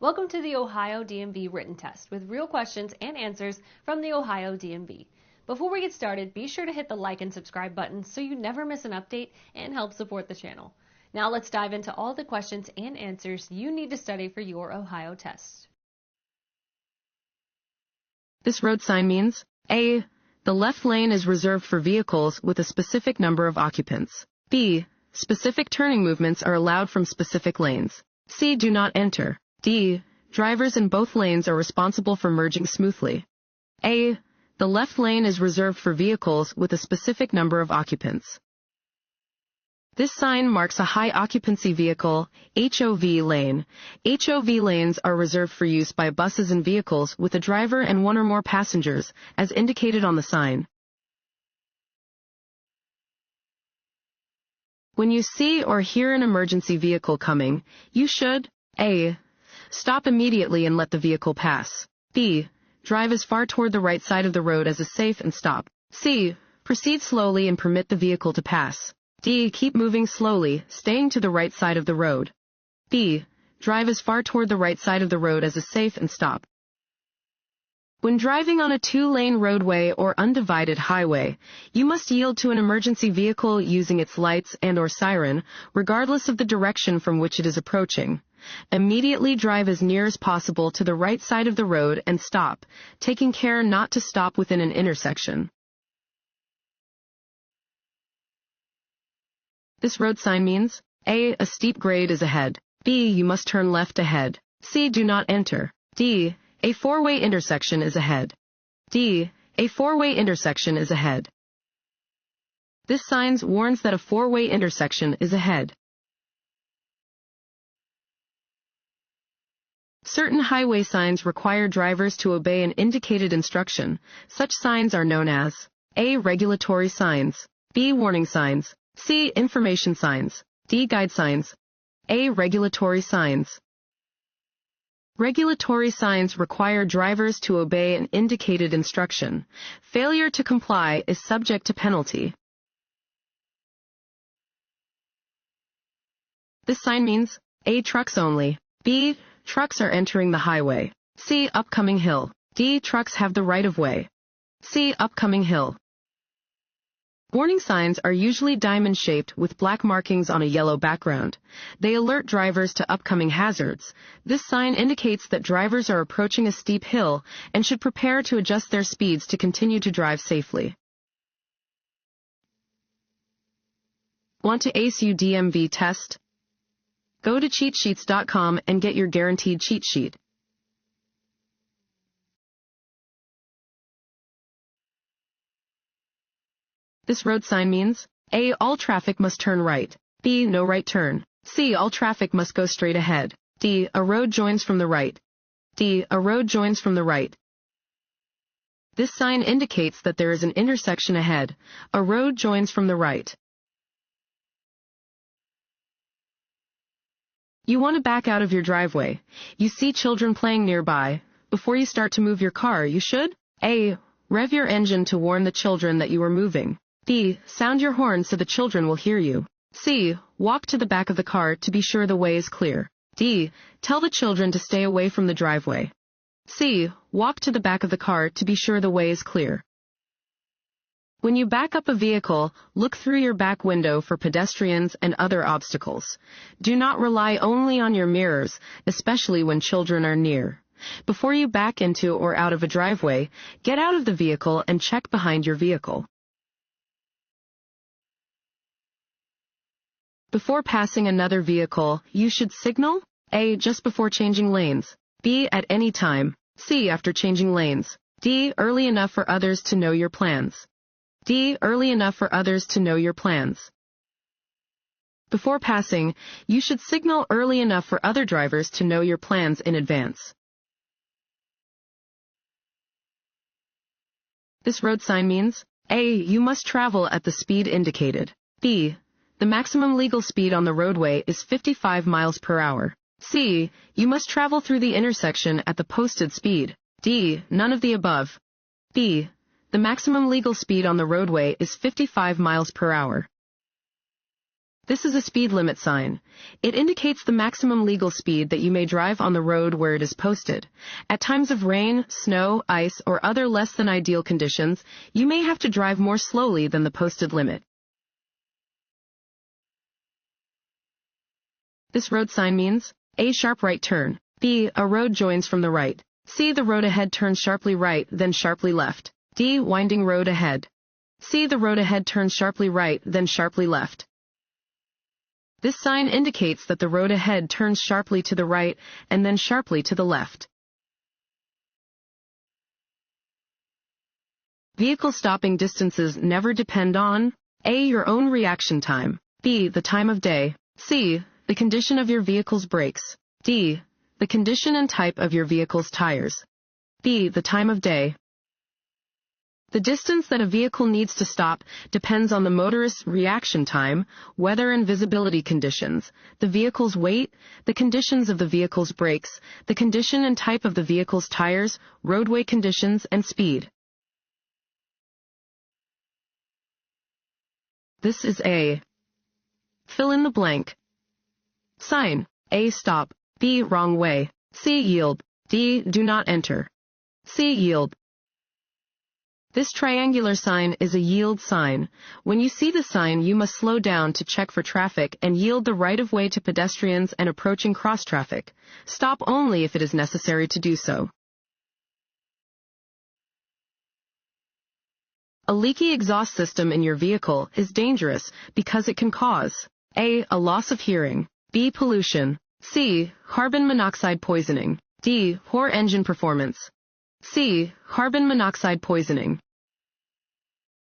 Welcome to the Ohio DMV Written Test with real questions and answers from the Ohio DMV. Before we get started, be sure to hit the like and subscribe buttons so you never miss an update and help support the channel. Now let's dive into all the questions and answers you need to study for your Ohio test. This road sign means A. The left lane is reserved for vehicles with a specific number of occupants. B. Specific turning movements are allowed from specific lanes. C. Do not enter. D. Drivers in both lanes are responsible for merging smoothly. A. The left lane is reserved for vehicles with a specific number of occupants. This sign marks a high occupancy vehicle, HOV lane. HOV lanes are reserved for use by buses and vehicles with a driver and one or more passengers, as indicated on the sign. When you see or hear an emergency vehicle coming, you should A. Stop immediately and let the vehicle pass. B. Drive as far toward the right side of the road as is safe and stop. C. Proceed slowly and permit the vehicle to pass. D. Keep moving slowly, staying to the right side of the road. B. Drive as far toward the right side of the road as is safe and stop. When driving on a two-lane roadway or undivided highway, you must yield to an emergency vehicle using its lights and/or siren, regardless of the direction from which it is approaching. Immediately drive as near as possible to the right side of the road and stop, taking care not to stop within an intersection. This road sign means A. A steep grade is ahead. B. You must turn left ahead. C. Do not enter. D. A four-way intersection is ahead. D. A four-way intersection is ahead. This sign warns that a four-way intersection is ahead. Certain highway signs require drivers to obey an indicated instruction. Such signs are known as A. Regulatory signs. B. Warning signs. C. Information signs. D. Guide signs. A. Regulatory signs. Regulatory signs require drivers to obey an indicated instruction. Failure to comply is subject to penalty. This sign means A. Trucks only. B. Trucks are entering the highway. C. Upcoming hill. D. Trucks have the right of way. C. Upcoming hill. Warning signs are usually diamond-shaped with black markings on a yellow background. They alert drivers to upcoming hazards. This sign indicates that drivers are approaching a steep hill and should prepare to adjust their speeds to continue to drive safely. Want to ace your DMV test? Go to cheatsheets.com and get your guaranteed cheat sheet. This road sign means A. All traffic must turn right. B. No right turn. C. All traffic must go straight ahead. D. A road joins from the right. D. A road joins from the right. This sign indicates that there is an intersection ahead. A road joins from the right. You want to back out of your driveway. You see children playing nearby. Before you start to move your car, you should A. Rev your engine to warn the children that you are moving. B. Sound your horn so the children will hear you. C. Walk to the back of the car to be sure the way is clear. D. Tell the children to stay away from the driveway. C. Walk to the back of the car to be sure the way is clear. When you back up a vehicle, look through your back window for pedestrians and other obstacles. Do not rely only on your mirrors, especially when children are near. Before you back into or out of a driveway, get out of the vehicle and check behind your vehicle. Before passing another vehicle, you should signal A. Just before changing lanes. B. At any time. C. After changing lanes. D. Early enough for others to know your plans. D. Early enough for others to know your plans. Before passing, you should signal early enough for other drivers to know your plans in advance. This road sign means A. You must travel at the speed indicated. B. The maximum legal speed on the roadway is 55 miles per hour. C. You must travel through the intersection at the posted speed. D. None of the above. B. The maximum legal speed on the roadway is 55 miles per hour. This is a speed limit sign. It indicates the maximum legal speed that you may drive on the road where it is posted. At times of rain, snow, ice, or other less than ideal conditions, you may have to drive more slowly than the posted limit. This road sign means A. Sharp right turn. B. A road joins from the right. C. The road ahead turns sharply right, then sharply left. D. Winding road ahead. C. The road ahead turns sharply right, then sharply left. This sign indicates that the road ahead turns sharply to the right and then sharply to the left. Vehicle stopping distances never depend on A. Your own reaction time. B. The time of day. C. The condition of your vehicle's brakes. D. The condition and type of your vehicle's tires. B. The time of day. The distance that a vehicle needs to stop depends on the motorist's reaction time, weather and visibility conditions, the vehicle's weight, the conditions of the vehicle's brakes, the condition and type of the vehicle's tires, roadway conditions, and speed. This is A. Fill in the blank. Sign. A. Stop. B. Wrong way. C. Yield. D. Do not enter. C. Yield. This triangular sign is a yield sign. When you see the sign, you must slow down to check for traffic and yield the right-of-way to pedestrians and approaching cross-traffic. Stop only if it is necessary to do so. A leaky exhaust system in your vehicle is dangerous because it can cause A. A loss of hearing. B. Pollution. C. Carbon monoxide poisoning. D. Poor engine performance. C. Carbon monoxide poisoning.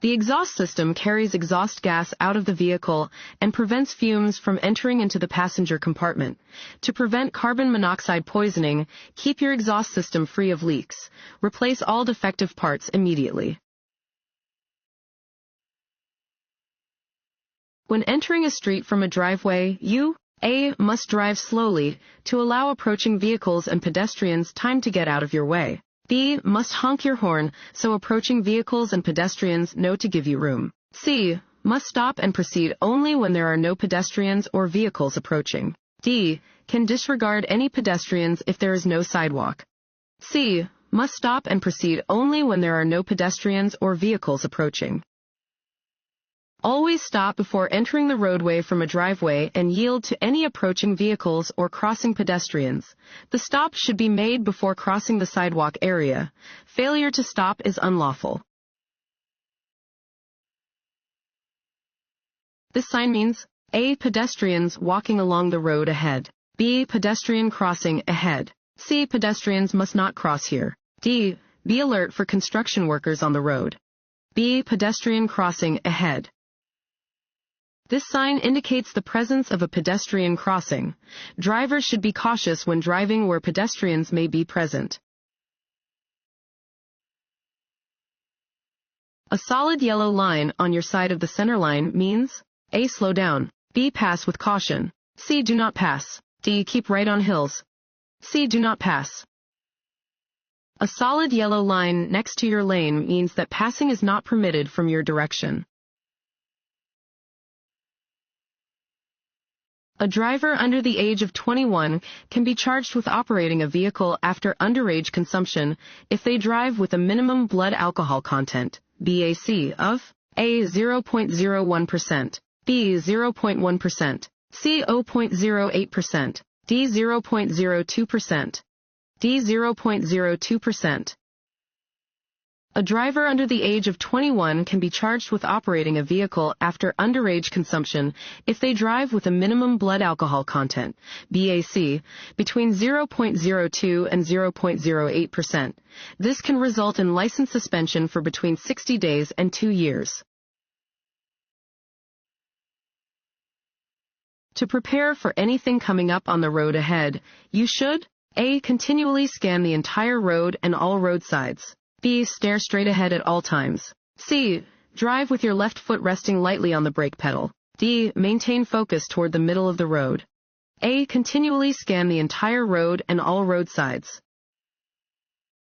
The exhaust system carries exhaust gas out of the vehicle and prevents fumes from entering into the passenger compartment. To prevent carbon monoxide poisoning, keep your exhaust system free of leaks. Replace all defective parts immediately. When entering a street from a driveway, you A. must drive slowly to allow approaching vehicles and pedestrians time to get out of your way. B. Must honk your horn so approaching vehicles and pedestrians know to give you room. C. Must stop and proceed only when there are no pedestrians or vehicles approaching. D. Can disregard any pedestrians if there is no sidewalk. C. Must stop and proceed only when there are no pedestrians or vehicles approaching. Always stop before entering the roadway from a driveway and yield to any approaching vehicles or crossing pedestrians. The stop should be made before crossing the sidewalk area. Failure to stop is unlawful. This sign means A. Pedestrians walking along the road ahead. B. Pedestrian crossing ahead. C. Pedestrians must not cross here. D. Be alert for construction workers on the road. B. Pedestrian crossing ahead. This sign indicates the presence of a pedestrian crossing. Drivers should be cautious when driving where pedestrians may be present. A solid yellow line on your side of the center line means A. Slow down. B. Pass with caution. C. Do not pass. D. Keep right on hills. C. Do not pass. A solid yellow line next to your lane means that passing is not permitted from your direction. A driver under the age of 21 can be charged with operating a vehicle after underage consumption if they drive with a minimum blood alcohol content, BAC, of A. 0.01%, B. 0.1%, C. 0.08%, D. 0.02%, D. 0.02%. A driver under the age of 21 can be charged with operating a vehicle after underage consumption if they drive with a minimum blood alcohol content, BAC, between 0.02 and 0.08%. This can result in license suspension for between 60 days and 2 years. To prepare for anything coming up on the road ahead, you should A. Continually scan the entire road and all roadsides. B. Stare straight ahead at all times. C. Drive with your left foot resting lightly on the brake pedal. D. Maintain focus toward the middle of the road. A. Continually scan the entire road and all roadsides.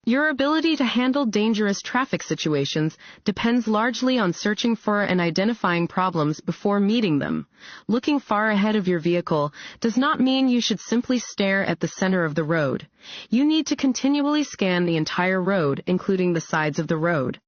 Your ability to handle dangerous traffic situations depends largely on searching for and identifying problems before meeting them. Looking far ahead of your vehicle does not mean you should simply stare at the center of the road. You need to continually scan the entire road, including the sides of the road.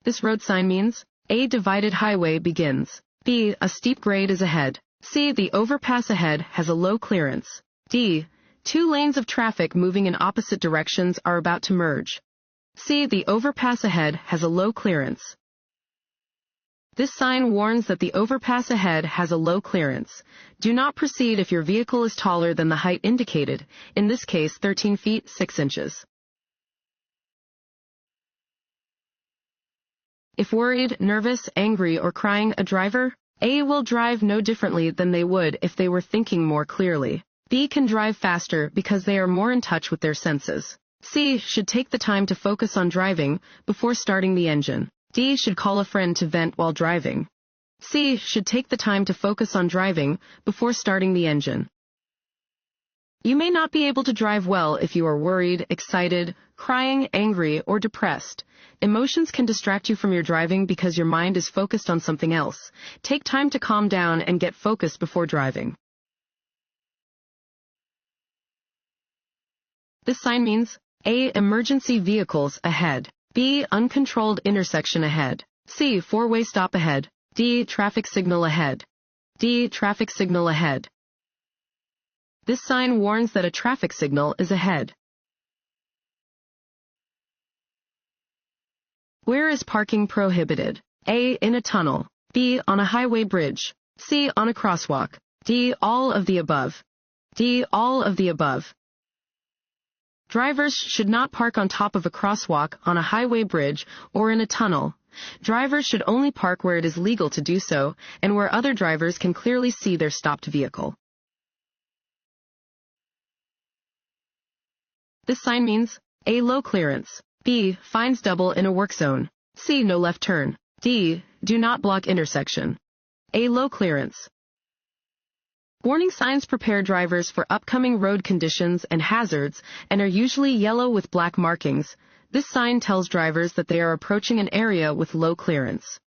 This road sign means A. Divided highway begins. B. A steep grade is ahead. C. The overpass ahead has a low clearance. D. 2 lanes of traffic moving in opposite directions are about to merge. C. The overpass ahead has a low clearance. This sign warns that the overpass ahead has a low clearance. Do not proceed if your vehicle is taller than the height indicated, in this case 13 feet 6 inches. If worried, nervous, angry, or crying, a driver, A. will drive no differently than they would if they were thinking more clearly. B. can drive faster because they are more in touch with their senses. C. should take the time to focus on driving before starting the engine. D. should call a friend to vent while driving. C. should take the time to focus on driving before starting the engine. You may not be able to drive well if you are worried, excited, crying, angry, or depressed. Emotions can distract you from your driving because your mind is focused on something else. Take time to calm down and get focused before driving. This sign means A. Emergency vehicles ahead. B. Uncontrolled intersection ahead. C. Four-way stop ahead. D. Traffic signal ahead. D. Traffic signal ahead. This sign warns that a traffic signal is ahead. Where is parking prohibited? A. In a tunnel. B. On a highway bridge. C. On a crosswalk. D. All of the above. D. All of the above. Drivers should not park on top of a crosswalk, on a highway bridge, or in a tunnel. Drivers should only park where it is legal to do so, and where other drivers can clearly see their stopped vehicle. This sign means A. Low clearance. B. Fines double in a work zone. C. No left turn. D. Do not block intersection. A. Low clearance. Warning signs prepare drivers for upcoming road conditions and hazards and are usually yellow with black markings. This sign tells drivers that they are approaching an area with low clearance.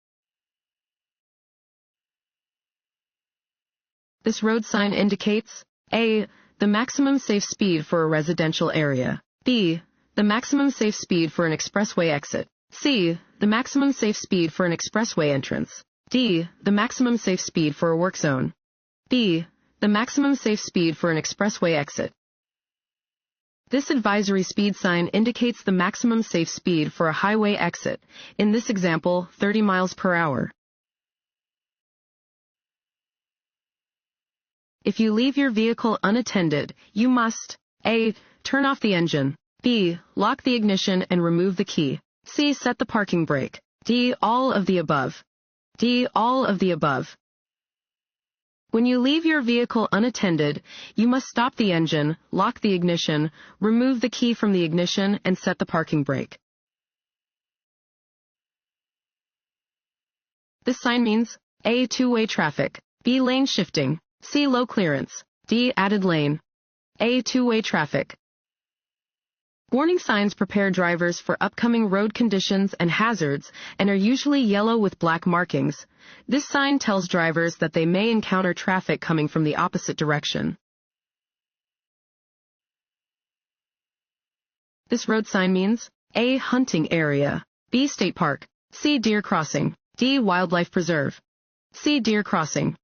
This road sign indicates A. The maximum safe speed for a residential area. B. The maximum safe speed for an expressway exit. C. The maximum safe speed for an expressway entrance. D. The maximum safe speed for a work zone. B. The maximum safe speed for an expressway exit. This advisory speed sign indicates the maximum safe speed for a highway exit, in this example, 30 miles per hour. If you leave your vehicle unattended, you must A. Turn off the engine. B. Lock the ignition and remove the key. C. Set the parking brake. D. All of the above. D. All of the above. When you leave your vehicle unattended, you must stop the engine, lock the ignition, remove the key from the ignition, and set the parking brake. This sign means A. Two-way traffic. B. Lane shifting. C. Low clearance. D. Added lane. A. Two-way traffic. Warning signs prepare drivers for upcoming road conditions and hazards and are usually yellow with black markings. This sign tells drivers that they may encounter traffic coming from the opposite direction. This road sign means A. Hunting area. B. State park. C. Deer crossing. D. Wildlife preserve. C. Deer crossing.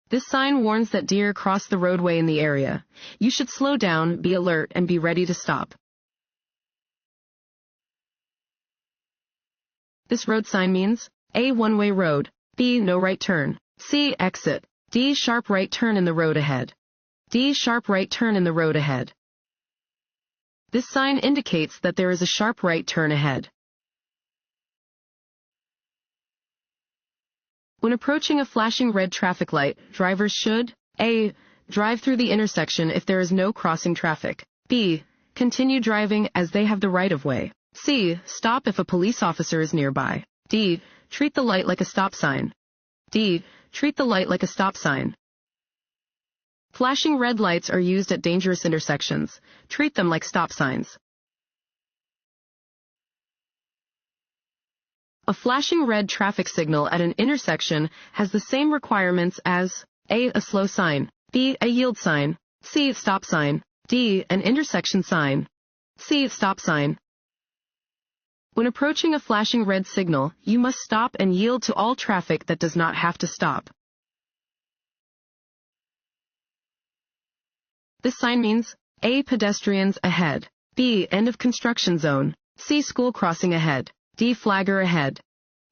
This sign warns that deer cross the roadway in the area. You should slow down, be alert, and be ready to stop. This road sign means A. One-way road. B. No right turn. C. Exit. D. Sharp right turn in the road ahead. D. Sharp right turn in the road ahead. This sign indicates that there is a sharp right turn ahead. When approaching a flashing red traffic light, drivers should A. Drive through the intersection if there is no crossing traffic. B. Continue driving as they have the right-of-way. C. Stop if a police officer is nearby. D. Treat the light like a stop sign. D. Treat the light like a stop sign. Flashing red lights are used at dangerous intersections. Treat them like stop signs. A flashing red traffic signal at an intersection has the same requirements as A. A slow sign, B. A yield sign, C. Stop sign, D. An intersection sign. C. Stop sign. When approaching a flashing red signal, you must stop and yield to all traffic that does not have to stop. This sign means A. Pedestrians ahead, B. End of construction zone, C. School crossing ahead, D. Flagger ahead,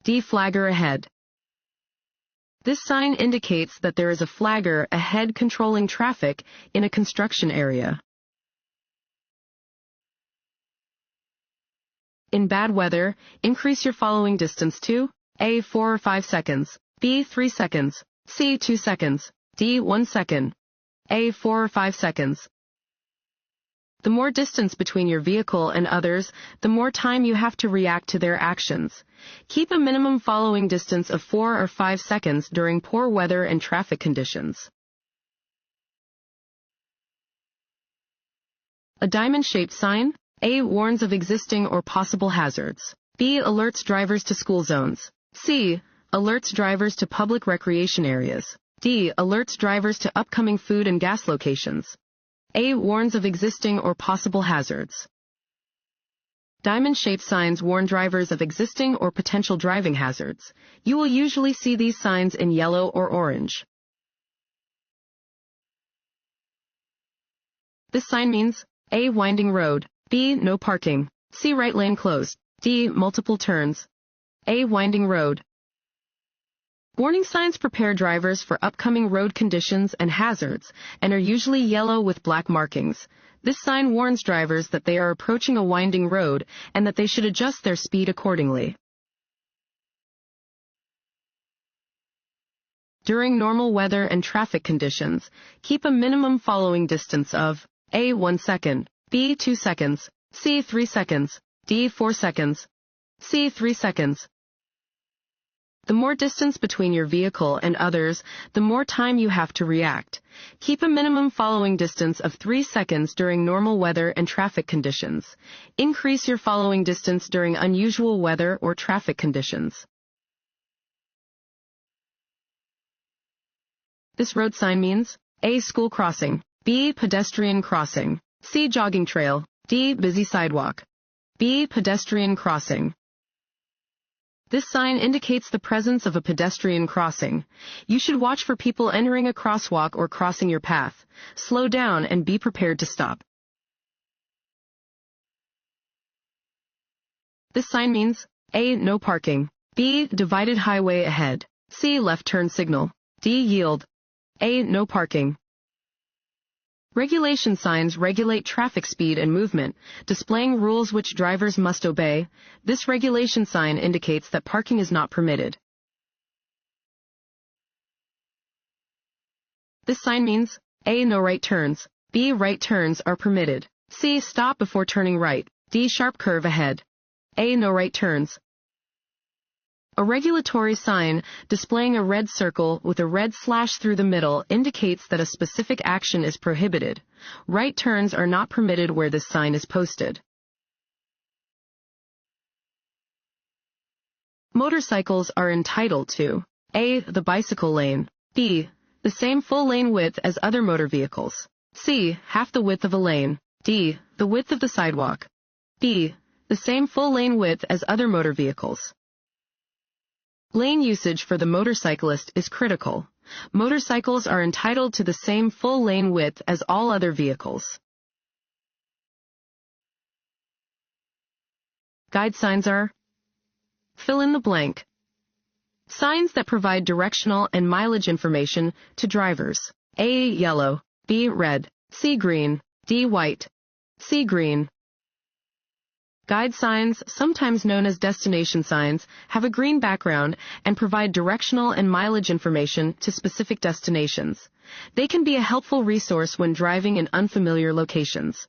D. Flagger ahead. This sign indicates that there is a flagger ahead controlling traffic in a construction area. In bad weather, increase your following distance to A. 4 or 5 seconds, B. 3 seconds, C. 2 seconds, D. 1 second. A. 4 or 5 seconds. The more distance between your vehicle and others, the more time you have to react to their actions. Keep a minimum following distance of 4 or 5 seconds during poor weather and traffic conditions. A diamond-shaped sign. A. Warns of existing or possible hazards. B. Alerts drivers to school zones. C. Alerts drivers to public recreation areas. D. Alerts drivers to upcoming food and gas locations. A. Warns of existing or possible hazards. Diamond-shaped signs warn drivers of existing or potential driving hazards. You will usually see these signs in yellow or orange. This sign means A. Winding road, B. No parking, C. Right lane closed, D. Multiple turns. A. Winding road. Warning signs prepare drivers for upcoming road conditions and hazards and are usually yellow with black markings. This sign warns drivers that they are approaching a winding road and that they should adjust their speed accordingly. During normal weather and traffic conditions, keep a minimum following distance of A. 1 second, B. 2 seconds, C. 3 seconds, D. 4 seconds, C. 3 seconds. The more distance between your vehicle and others, the more time you have to react. Keep a minimum following distance of 3 seconds during normal weather and traffic conditions. Increase your following distance during unusual weather or traffic conditions. This road sign means A. School crossing, B. Pedestrian crossing, C. Jogging trail, D. Busy sidewalk, B. Pedestrian crossing. This sign indicates the presence of a pedestrian crossing. You should watch for people entering a crosswalk or crossing your path. Slow down and be prepared to stop. This sign means A. No parking, B. Divided highway ahead, C. Left turn signal, D. Yield. A. No parking. Regulation signs regulate traffic speed and movement, displaying rules which drivers must obey. This regulation sign indicates that parking is not permitted. This sign means A. No right turns, B. Right turns are permitted, C. Stop before turning right, D. Sharp curve ahead. A. No right turns. A regulatory sign displaying a red circle with a red slash through the middle indicates that a specific action is prohibited. Right turns are not permitted where this sign is posted. Motorcycles are entitled to A. The bicycle lane, B. The same full lane width as other motor vehicles, C. Half the width of a lane, D. The width of the sidewalk, B. The same full lane width as other motor vehicles. Lane usage for the motorcyclist is critical. Motorcycles are entitled to the same full lane width as all other vehicles. Guide signs are fill in the blank. Signs that provide directional and mileage information to drivers. A. Yellow, B. Red, C. Green, D. White, C. Green. Guide signs, sometimes known as destination signs, have a green background and provide directional and mileage information to specific destinations. They can be a helpful resource when driving in unfamiliar locations.